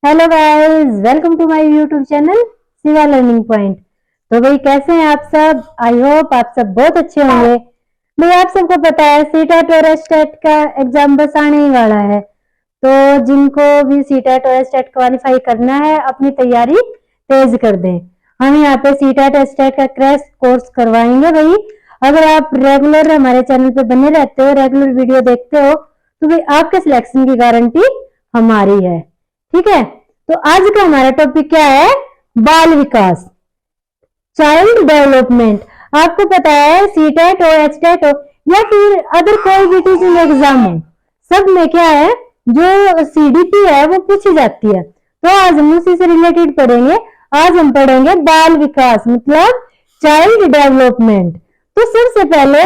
Hello guys, welcome to my YouTube channel Shiva learning point. तो भाई कैसे हैं आप सब? आई होप आप सब बहुत अच्छे होंगे। भाई आप सबको पता है सीटेट और एस्टेट का एग्जाम बस आने ही वाला है। तो जिनको भी सीटेट और एस्टेट क्वालिफाई करना है अपनी तैयारी तेज कर दें। हम यहाँ पे सीटेट एस्टेट का क्रैश कोर्स करवाएंगे भाई। अगर आप रेगुलर हमारे चैनल पे बने रहते हो, रेगुलर वीडियो देखते हो, तो भाई आपके सिलेक्शन की गारंटी हमारी है। ठीक है, तो आज का हमारा टॉपिक क्या है? बाल विकास, चाइल्ड डेवलपमेंट। आपको पता है सीटेट हो, एचटेट हो या फिर अदर कोई भी टीचिंग एग्जाम हो, सब में क्या है, जो सीडीपी है वो पूछी जाती है। तो आज हम उसी से रिलेटेड पढ़ेंगे। आज हम पढ़ेंगे बाल विकास मतलब चाइल्ड डेवलपमेंट। तो सबसे पहले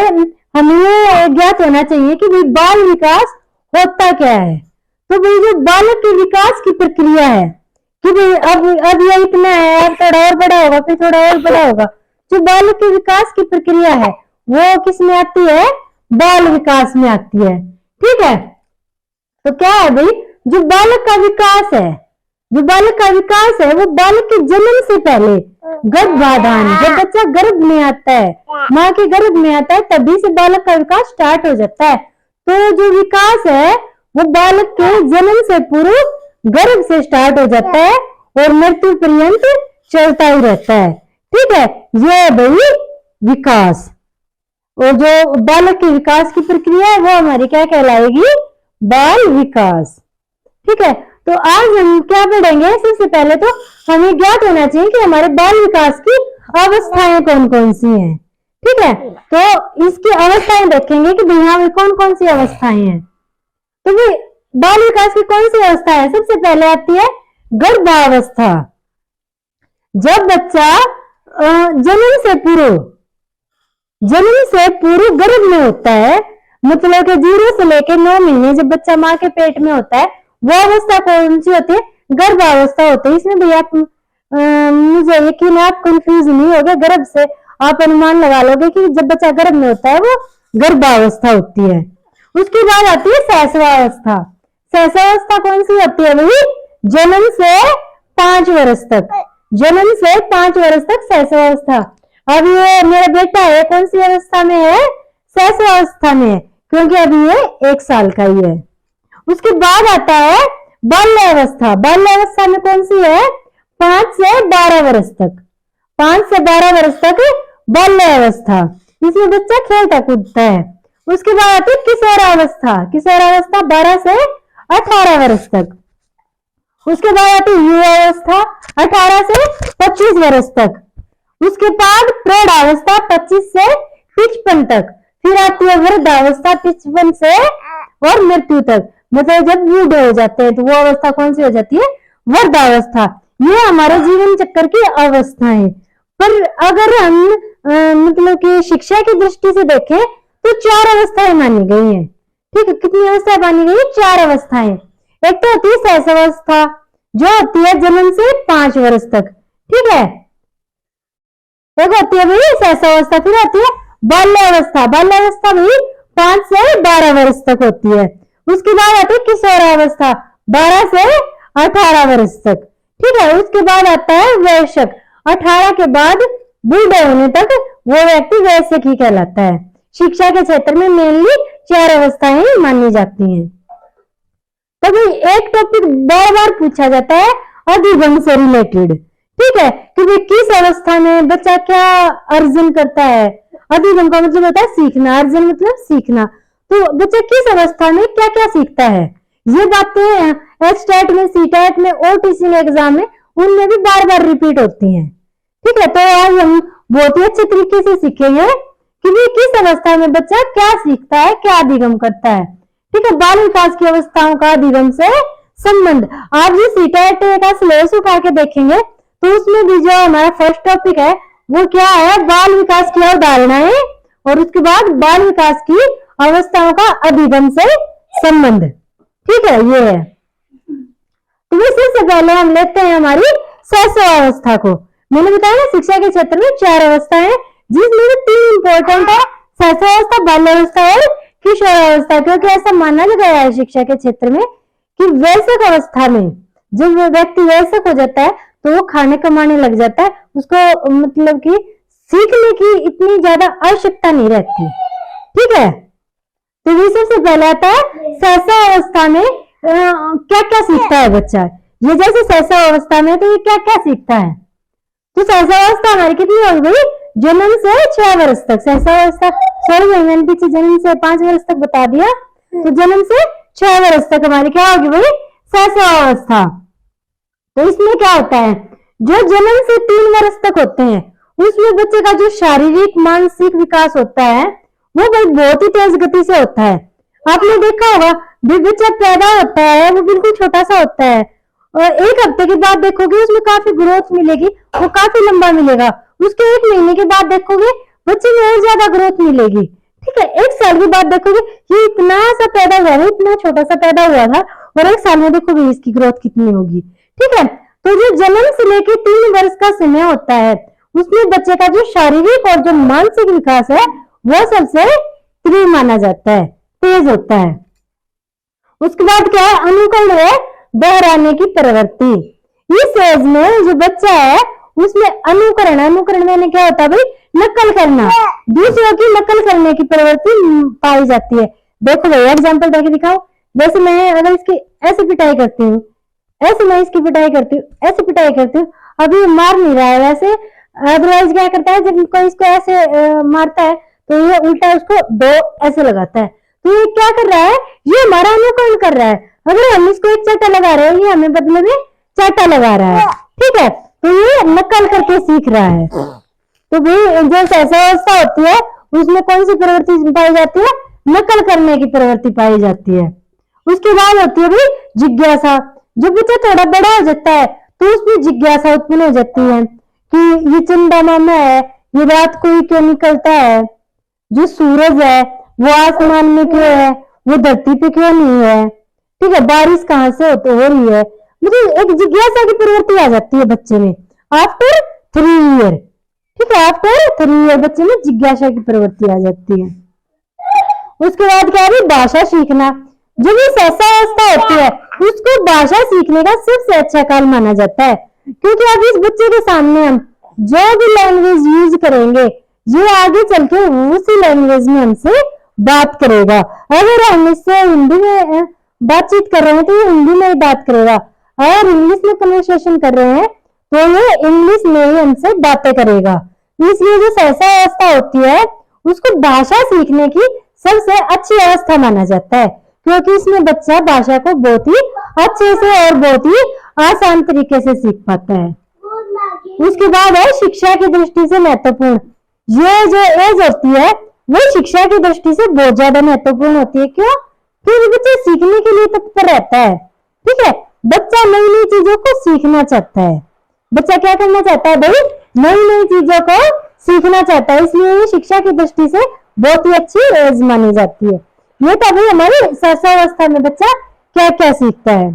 हमें ये ज्ञात होना चाहिए कि भाई बाल विकास होता क्या है। तो भाई जो बालक के विकास की प्रक्रिया है कि भाई अब ये इतना है, अब थोड़ा और बड़ा होगा, फिर थोड़ा और बड़ा होगा। जो बालक के विकास की प्रक्रिया है वो किस में आती है? बाल विकास में आती है। ठीक है, तो क्या है भाई, जो बालक का विकास है, जो बालक का विकास है वो बालक के जन्म से पहले गर्भाधान, जब बच्चा गर्भ में आता है, माँ के गर्भ में आता है, तभी से बालक का विकास स्टार्ट हो जाता है। तो जो विकास है वो बालक के जन्म से पूर्व गर्भ से स्टार्ट हो जाता है और मृत्यु पर्यंत चलता ही रहता है। ठीक है, ये है भाई विकास। और जो बालक के विकास की प्रक्रिया है वो हमारी क्या कहलाएगी? बाल विकास। ठीक है, तो आज हम क्या पढ़ेंगे? सबसे पहले तो हमें ज्ञात होना चाहिए कि हमारे बाल विकास की अवस्थाएं कौन कौन सी हैं। ठीक है, तो इसकी अवस्थाएं देखेंगे कि भाई यहाँ कौन कौन सी अवस्थाएं हैं। तो भाई बाल विकास की कौन सी अवस्था है? सबसे पहले आती है गर्भावस्था। जब बच्चा जन्म से पूर्व गर्भ में होता है, मतलब कि 0 से लेकर 9 महीने जब बच्चा माँ के पेट में होता है, वो अवस्था कौन सी होती है? गर्भावस्था होती है। इसमें भी आप मुझे यकीन है आप कंफ्यूज नहीं होगे, गर्भ से आप अनुमान लगा लोगे कि जब बच्चा गर्भ में होता है वो गर्भावस्था होती है। उसके बाद आती है शैशवावस्था। शैशवावस्था कौन सी होती है भाई? जन्म से 5 वर्ष तक, जन्म से 5 वर्ष तक शैशवावस्था। अब ये मेरा बेटा है, कौन सी अवस्था में है? शैशवावस्था में है, क्योंकि अभी ये 1 साल का ही है। उसके बाद आता है बाल्यावस्था। बाल्यावस्था में कौन सी है? 5 से 12 वर्ष तक, 5 से 12 वर्ष तक बाल्यावस्था। इसमें बच्चा खेलता कूदता है। उसके बाद आती है किशोरावस्था। किशोरावस्था 12 से 18 वर्ष तक। उसके बाद आती है युवावस्था 18 से 25 वर्ष तक। उसके बाद प्रौढ़ावस्था 25 से 55 तक। फिर आती है वृद्धावस्था 55 से और मृत्यु तक, मतलब जब बूढ़े हो जाते हैं तो वो अवस्था कौन सी हो जाती है? वृद्धावस्था। ये हमारे जीवन चक्र की अवस्था है। पर अगर हम मतलब कि शिक्षा की दृष्टि से देखें तो 4 अवस्थाएं मानी गई हैं। ठीक है, कितनी अवस्थाएं मानी गई है? 4 अवस्थाएं। एक तो होती है शैशवावस्था, जो होती है जन्म से 5 वर्ष तक। ठीक है, एक होती है भाई शैशवावस्था। फिर होती है बाल्यावस्था। बाल्यावस्था भी 5 से 12 वर्ष तक होती है। उसके बाद आती है किशोरावस्था 12 से 18 वर्ष तक। ठीक है, उसके बाद आता है वयस्क। 18 के बाद बूढ़े होने तक वो व्यक्ति वयस्क ही कहलाता है। शिक्षा के क्षेत्र में मेनली 4 अवस्थाएं मानी जाती हैं। तो भाई एक टॉपिक बार बार पूछा जाता है अधिगम से रिलेटेड। ठीक है, कि भाई किस अवस्था में बच्चा क्या अर्जन करता है। अधिगम का मतलब होता है सीखना, अर्जन मतलब सीखना। तो बच्चा किस अवस्था में क्या क्या सीखता है, ये बातें एचटेट में, सीटेट में और टीचिंग एग्जाम में उनमें भी बार बार रिपीट होती हैं। ठीक है, तो आज हम बहुत ही अच्छे तरीके से सीखेंगे कि भाई किस अवस्था में बच्चा क्या सीखता है, क्या अधिगम करता है। ठीक है, बाल विकास की अवस्थाओं का अधिगम से संबंध। आप जो सीटेट का सिलेबस उठा के देखेंगे तो उसमें भी जो हमारा फर्स्ट टॉपिक है वो क्या है? बाल विकास की अवधारणाएं, और उसके बाद बाल विकास की अवस्थाओं का अधिगम से संबंध। ठीक है, ये है। तो सबसे पहले हम लेते हैं हमारी शैशवावस्था को। मैंने बताया ना शिक्षा के क्षेत्र में 4 अवस्थाएं, जिसमें 3 इंपॉर्टेंट है, शैशवावस्था, बाल्यावस्था और किशोरावस्था। क्योंकि ऐसा माना गया है शिक्षा के क्षेत्र में कि वयस्क अवस्था में जब वो व्यक्ति वयस्क हो जाता है तो वो खाने कमाने लग जाता है, उसको मतलब कि सीखने की इतनी ज्यादा आवश्यकता नहीं रहती। ठीक है, तो ये सबसे पहले आता है सहसा अवस्था में क्या क्या सीखता है बच्चा। ये जैसे सहसा अवस्था में तो ये क्या क्या सीखता है। तो सहसा अवस्था हमारी कितनी होगी भाई, जन्म से 6 वर्ष तक। सहसा अवस्था सॉरी मैंने पीछे जन्म से 5 वर्ष तक बता दिया, तो जन्म से 6 वर्ष तक हमारी क्या होगी भाई, सहसा अवस्था। तो इसमें क्या होता है, जो जन्म से 3 वर्ष तक होते हैं उसमें बच्चे का जो शारीरिक मानसिक विकास होता है वो बहुत ही तेज गति से होता है। आपने देखा होगा भी बच्चा पैदा होता है वो बिल्कुल छोटा सा होता है और 1 हफ्ते के बाद देखोगे उसमें काफी ग्रोथ मिलेगी, वो काफी लंबा मिलेगा। उसके 1 महीने के बाद देखोगे बच्चे में और ज्यादा ग्रोथ मिलेगी। ठीक है, 1 साल के बाद देखोगे ये इतना सा पैदा हुआ है, इतना छोटा सा पैदा हुआ था, और 1 साल में देखोगे इसकी ग्रोथ कितनी होगी। ठीक है, तो जो जन्म से लेके 3 वर्ष का समय होता है उसमें बच्चे का जो शारीरिक और जो मानसिक विकास है वो सबसे तीव्र माना जाता है, तेज होता है। उसके बाद क्या है, अनुकरण है, दोहराने की प्रवृत्ति। इस एज में जो बच्चा है उसमें अनुकरण, अनुकरण में क्या होता है भाई, नकल करना, दूसरों की नकल करने की प्रवृत्ति पाई जाती है। देखो भाई एग्जाम्पल देके दिखाओ। जैसे मैं अगर इसकी ऐसे पिटाई करती हूँ, ऐसे मैं इसकी पिटाई करती हूँ, ऐसे पिटाई करती हूँ, अभी मार नहीं रहा है वैसे, अदरवाइज क्या करता है जब कोई इसको ऐसे मारता है तो ये उल्टा उसको 2 ऐसे लगाता है। तो ये क्या कर रहा है, ये हमारा अनुकरण कर रहा है। अगर हम इसको एक चाटा लगा रहे हैं ये हमें बदले में चाटा लगा रहा है। ठीक है, तो ये नकल करके सीख रहा है। तो भाई जो सहसा अवस्था होती है उसमें कौन सी प्रवृत्ति पाई जाती है, नकल करने की प्रवृत्ति पाई जाती है। उसके बाद होती है भाई जिज्ञासा। जब बच्चा थोड़ा बड़ा हो जाता है तो उसमें जिज्ञासा उत्पन्न हो जाती है कि ये चंदा मामा है, ये रात को ही क्यों निकलता है, जो सूरज है वो आसमान में क्यों है, वो धरती पे क्यों नहीं है। ठीक है, बारिश कहाँ से हो रही है, मतलब एक जिज्ञासा की प्रवृत्ति आ जाती है बच्चे में आफ्टर 3 ईयर। ठीक है, आफ्टर 3 ईयर बच्चे में जिज्ञासा की प्रवृत्ति आ जाती है। उसके बाद क्या है, भाषा सीखना। जो भी सहसा अवस्था होती है उसको भाषा सीखने का सबसे अच्छा काल माना जाता है, क्योंकि अब इस बच्चे के सामने हम जो भी लैंग्वेज यूज करेंगे ये आगे चल के उसी लैंग्वेज में हमसे बात करेगा। अगर हम इससे हिंदी में बातचीत कर रहे हैं तो ये हिंदी में ही बात करेगा, अगर इंग्लिश में कन्वर्सेशन कर रहे हैं तो ये इंग्लिश में ही हमसे बातें करेगा। इसलिए जो सहसा अवस्था होती है उसको भाषा सीखने की सबसे अच्छी अवस्था माना जाता है, क्योंकि इसमें बच्चा भाषा को बहुत ही अच्छे से और बहुत ही आसान तरीके से सीख पाता है। उसके बाद है शिक्षा की दृष्टि से महत्वपूर्ण। ये जो एज होती है वो शिक्षा की दृष्टि से बहुत ज्यादा महत्वपूर्ण होती है। क्यों? क्योंकि बच्चा सीखने के लिए तत्पर रहता है। ठीक है, बच्चा नई नई चीजों को सीखना चाहता है। बच्चा क्या करना चाहता है भाई, नई नई चीजों को सीखना चाहता है, इसलिए ये शिक्षा की दृष्टि से बहुत ही अच्छी एज मानी जाती है। ये तो अभी हमारी सहसावस्था में बच्चा क्या क्या सीखता है।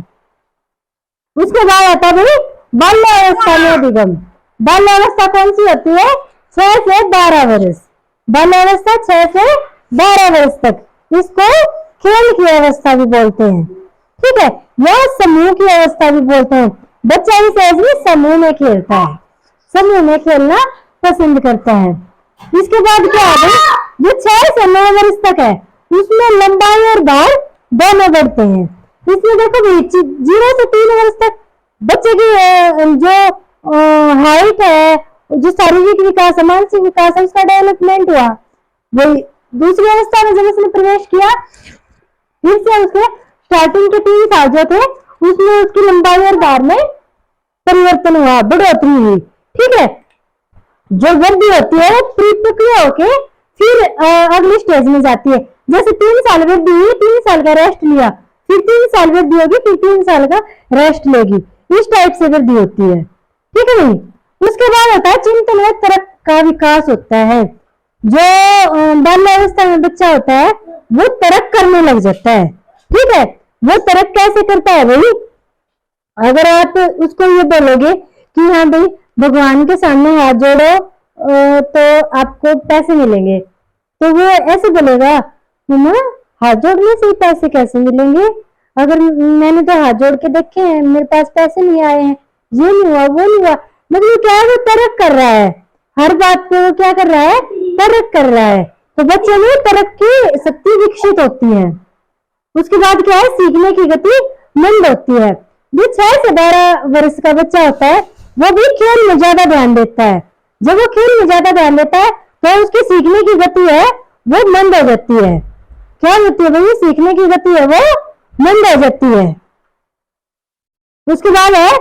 उसके बाद आता है भाई बाल्यावस्था में अधिगम। बाल्यावस्था कौन सी होती है, 6 से 12 वर्ष। बाल्यावस्था 6 से 12 वर्ष तक, इसको खेल की अवस्था भी बोलते हैं। ठीक है, यह समूह की अवस्था भी बोलते हैं। बच्चा इस एज में समूह में खेलता है, समूह में खेलना पसंद करता है। इसके बाद क्या है, जो 6 से 9 वर्ष तक है उसमें लंबाई और भार दोनों बढ़ते हैं। इसमें देखो भाई 0 से 3 वर्ष तक बच्चे की जो हाइट है, जो शारीरिक विकास है, मानसिक विकास है, उसका डेवलपमेंट हुआ। वही दूसरी अवस्था में जब उसने प्रवेश किया फिर से उसके स्टार्टिंग के 3 साल जो थे उसमें उसकी लंबाई और भार में परिवर्तन हुआ, बढ़ोतरी हुई। ठीक है, जो वृद्धि होती है वो परिपक्व होके फिर अगले स्टेज में जाती है। जैसे 3 साल वृद्धि हुई, 3 साल का रेस्ट लिया, फिर 3 साल वृद्धि होगी, फिर 3 साल का रेस्ट लेगी, इस टाइप से वृद्धि होती है। ठीक है नहीं, उसके बाद होता है चिंतन व तर्क का विकास होता है। जो बाल्यावस्था में बच्चा होता है वो तर्क करने लग जाता है। ठीक है, वो तर्क कैसे करता है भाई, अगर आप उसको ये बोलोगे कि हाँ भाई भगवान के सामने हाथ जोड़ो तो आपको पैसे मिलेंगे, तो वो ऐसे बोलेगा मम्मा हाथ जोड़ने से पैसे कैसे मिलेंगे, अगर मैंने तो हाथ जोड़ के देखे हैं, मेरे पास पैसे नहीं आए हैं, ये नहीं हुआ, वो नहीं हुआ, मतलब क्या है, वो तर्क कर रहा है, हर बात पे वो क्या कर रहा है, तर्क कर रहा है। तो बच्चे में तर्क की शक्ति विकसित होती है। उसके बाद क्या है, सीखने की गति मंद होती है। जो 6 से 12 वर्ष का बच्चा होता है वो भी खेल में ज्यादा ध्यान देता है। जब वो खेल में ज्यादा ध्यान देता है तो उसकी सीखने की गति है वो मंद हो जाती है। क्या होती है भाई, सीखने की गति है वो मंद हो जाती है। उसके बाद है,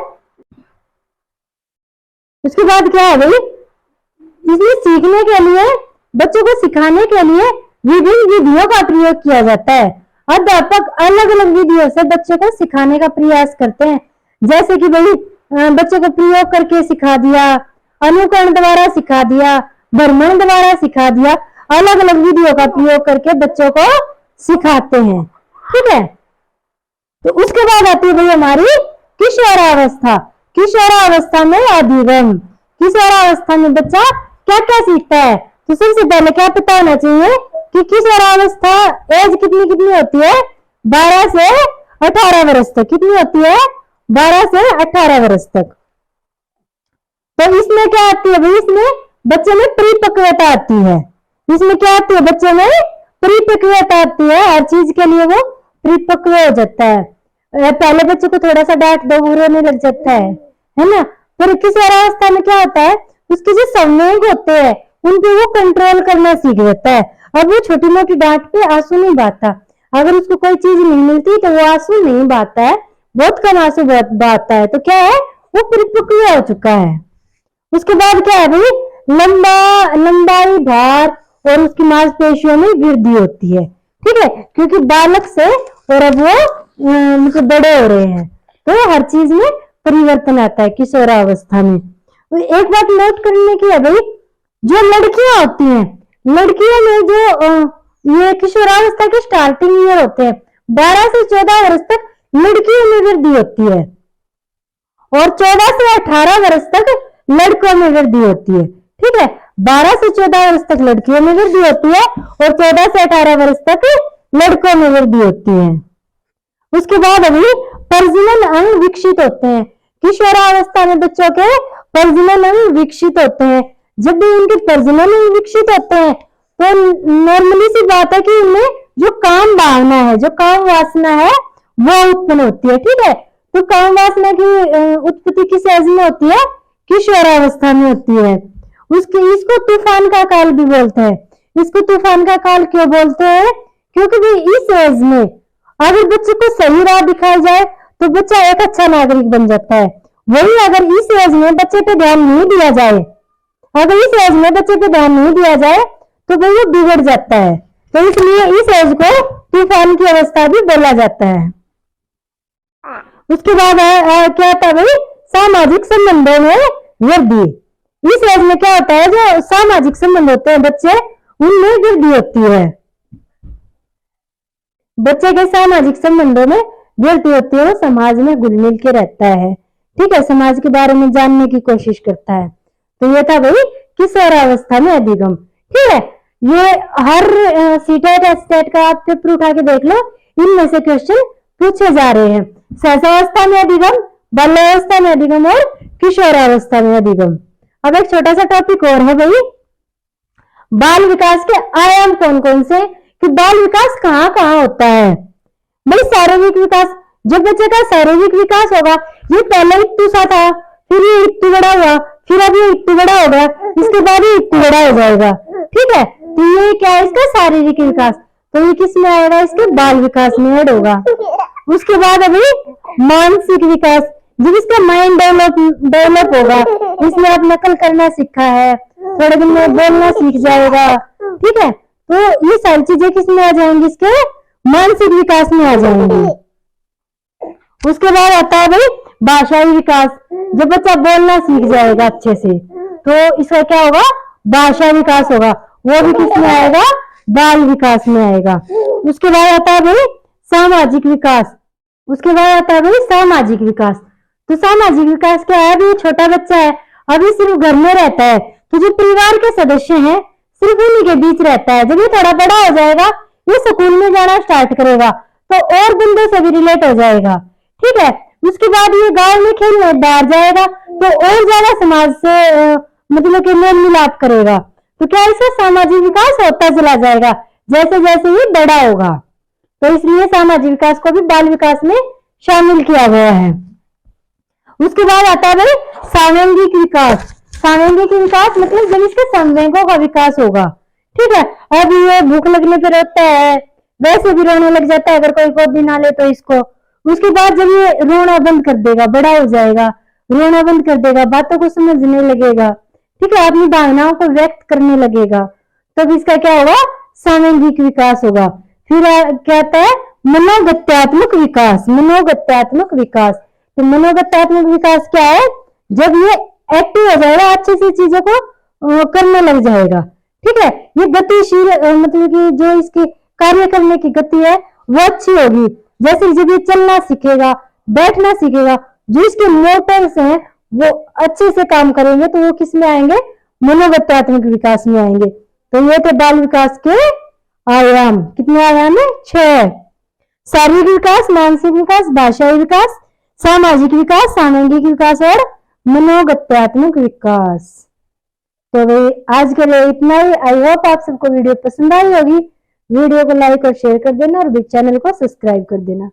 उसके बाद क्या है भाई, इसमें सीखने के लिए, बच्चों को सिखाने के लिए विभिन्न विधियों का प्रयोग किया जाता है। अध्यापक अलग अलग विधियों से बच्चों को सिखाने का प्रयास करते हैं। जैसे कि भाई बच्चों को प्रयोग करके सिखा दिया, अनुकरण द्वारा सिखा दिया, भ्रमण द्वारा सिखा दिया, अलग अलग विधियों का प्रयोग करके बच्चों को सिखाते हैं। ठीक है, तो उसके बाद आती है भाई हमारी किशोरावस्था। किशोरावस्था में अधिगम। किशोरावस्था में बच्चा क्या क्या सीखता है, तो सबसे पहले क्या पता होना चाहिए कि किशोरावस्था एज कितनी कितनी होती है, 12 से 18 वर्ष तक। कितनी होती है, 12 से 18 वर्ष तक। तो इसमें क्या आती है भाई, इसमें बच्चे में परिपक्वता आती है। इसमें क्या आती है, बच्चे में परिपक्वता आती है, हर चीज के लिए वो परिपक्व हो जाता है। पहले बच्चे को थोड़ा सा डांट दो वो रोने लग जाता है ना। फिर किशोरावस्था में क्या होता है, उसके जो संवेग होते हैं उन पे वो कंट्रोल करना सीख जाता है। अब वो छोटी मोटी डांट पे आंसू नहीं बहाता। अगर उसको कोई चीज नहीं मिलती तो वो आंसू नहीं बहाता है, बहुत कम आंसू बहाता है। तो क्या है, वो परिपक्व हो चुका है। उसके बाद क्या है भाई, लंबाई, भार और उसकी मांसपेशियों में वृद्धि होती है। ठीक है, क्योंकि बालक से और अब वो मतलब बड़े हो रहे हैं, तो हर चीज में परिवर्तन आता है किशोरावस्था में। तो एक बात नोट करने की है भाई, जो लड़कियां होती हैं, लड़कियों में जो ये किशोरावस्था के स्टार्टिंग ईयर होते हैं, 12 से 14 वर्ष तक लड़कियों में वृद्धि होती है और 14 से 18 वर्ष तक लड़कों में वृद्धि होती है। ठीक है, 12 से 14 वर्ष तक लड़कियों में वृद्धि होती है और 14 से 18 वर्ष तक लड़कों में वृद्धि होती है। उसके बाद अभी प्रजनन अंग विकसित होते हैं। किशोरावस्था में बच्चों के प्रजनन अंग विकसित होते हैं। जब भी उनके प्रजनन अंग विकसित होते हैं तो नॉर्मली सी बात है कि उनमें जो काम भावना है, जो काम वासना है वो उत्पन्न होती है। ठीक है, तो काम वासना की उत्पत्ति किस एज में होती है, किशोरावस्था में होती है। इसको तूफान का काल भी बोलते हैं। इसको तूफान का काल क्यों बोलते हैं, क्योंकि भाई इस एज में अगर बच्चे को सही राह दिखाई जाए तो बच्चा एक अच्छा नागरिक बन जाता है। वही अगर इस एज में बच्चे पे ध्यान नहीं दिया जाए, अगर इस एज में बच्चे पे ध्यान नहीं दिया जाए तो भाई वो बिगड़ जाता है। तो इसलिए इस एज को तूफान की अवस्था भी बोला जाता है। उसके बाद क्या था भाई, सामाजिक संबंधों में वृद्धि। इस एज में क्या होता है, जो सामाजिक संबंध होते हैं बच्चे, उनमें वृद्धि होती है। बच्चे के सामाजिक संबंधों में वृद्धि होती है, वो समाज में घुल मिल के रहता है। ठीक है, समाज के बारे में जानने की कोशिश करता है। तो ये था भाई किशोरावस्था में अधिगम। ठीक है, ये हर सीटेट एस्टेट का आप पेपर उठा के देख लो, इनमें से क्वेश्चन पूछे जा रहे हैं। सहसावस्था में अधिगम, बाल्यावस्था में अधिगम और किशोरावस्था में अधिगम। अब एक छोटा सा टॉपिक और है भाई, बाल विकास के आयाम कौन कौन से, कि बाल विकास कहाँ कहाँ होता है। भाई शारीरिक विकास, जब बच्चे का शारीरिक विकास होगा, ये पहले इत्तू सा था, फिर ये इत्तू बड़ा हुआ, फिर अब ये इत्तू बड़ा हो गया, इसके बाद ये इत्तू बड़ा हो जाएगा। ठीक है, तो ये क्या है, इसका शारीरिक विकास। तो ये किस में आएगा, इसके बाल विकास में ऐड होगा। उसके बाद अभी मानसिक विकास, जब इसका माइंड डेवलप होगा, इसमें आप नकल करना सीखा है, थोड़े दिन में बोलना सीख जाएगा। ठीक है, तो ये सारी चीजें किस में आ जाएंगी, इसके मानसिक विकास में आ जाएंगी। उसके बाद आता है भाई भाषाई विकास, जब बच्चा बोलना सीख जाएगा अच्छे से तो इसका क्या होगा, भाषा विकास होगा, वो भी किस में आएगा, बाल विकास में आएगा। उसके बाद आता है भाई सामाजिक विकास। उसके बाद आता है भाई सामाजिक विकास। तो सामाजिक विकास क्या है, अभी छोटा बच्चा है, अभी सिर्फ घर में रहता है, तो जो परिवार के सदस्य हैं सिर्फ उन्हीं के बीच रहता है। जब ये थोड़ा बड़ा हो जाएगा, ये स्कूल में जाना स्टार्ट करेगा, तो और बंदों से भी रिलेट हो जाएगा। ठीक है, उसके बाद ये गांव में खेलने बाहर जाएगा तो और ज्यादा समाज से मतलब कि मेल मिलाप करेगा। तो क्या इसका सामाजिक विकास होता चला जाएगा जैसे जैसे ये बड़ा होगा। तो इसलिए सामाजिक विकास को भी बाल विकास में शामिल किया गया है। उसके बाद आता है भाई सांवेगिक विकास। सांवेगिक विकास मतलब जब इसके संवेगों का विकास होगा। ठीक है, अब ये भूख लगने पर रोता है, वैसे भी रोने लग जाता है अगर कोई गोदी ना ले तो इसको। उसके बाद जब ये रोना बंद कर देगा, बड़ा हो जाएगा, रोना बंद कर देगा, बातों को समझने लगेगा, ठीक है, अपनी भावनाओं को व्यक्त करने लगेगा, तब इसका क्या होगा, सांवेगिक विकास होगा। फिर क्या आता है, मनोगत्यात्मक विकास। मनोगत्यात्मक विकास, तो मनोगत्यात्मक विकास क्या है, जब ये एक्टिव हो जाएगा, अच्छे से चीजों को करने लग जाएगा। ठीक है, ये गतिशील मतलब कि जो इसकी कार्य करने की गति है वो अच्छी होगी। जैसे जब ये चलना सीखेगा, बैठना सीखेगा, जो इसके मोटर्स हैं वो अच्छे से काम करेंगे तो वो किस में आएंगे, मनोगत्यात्मक विकास में आएंगे। तो ये थे बाल विकास के आयाम। कितने आयाम है, 6। शारीरिक विकास, मानसिक विकास, भाषाई विकास, सामाजिक विकास, सामूहिक विकास और मनोगत्यात्मक विकास। तो भाई आज के लिए इतना ही। आई होप आप सबको वीडियो पसंद आई होगी। वीडियो को लाइक और शेयर कर देना और चैनल को सब्सक्राइब कर देना।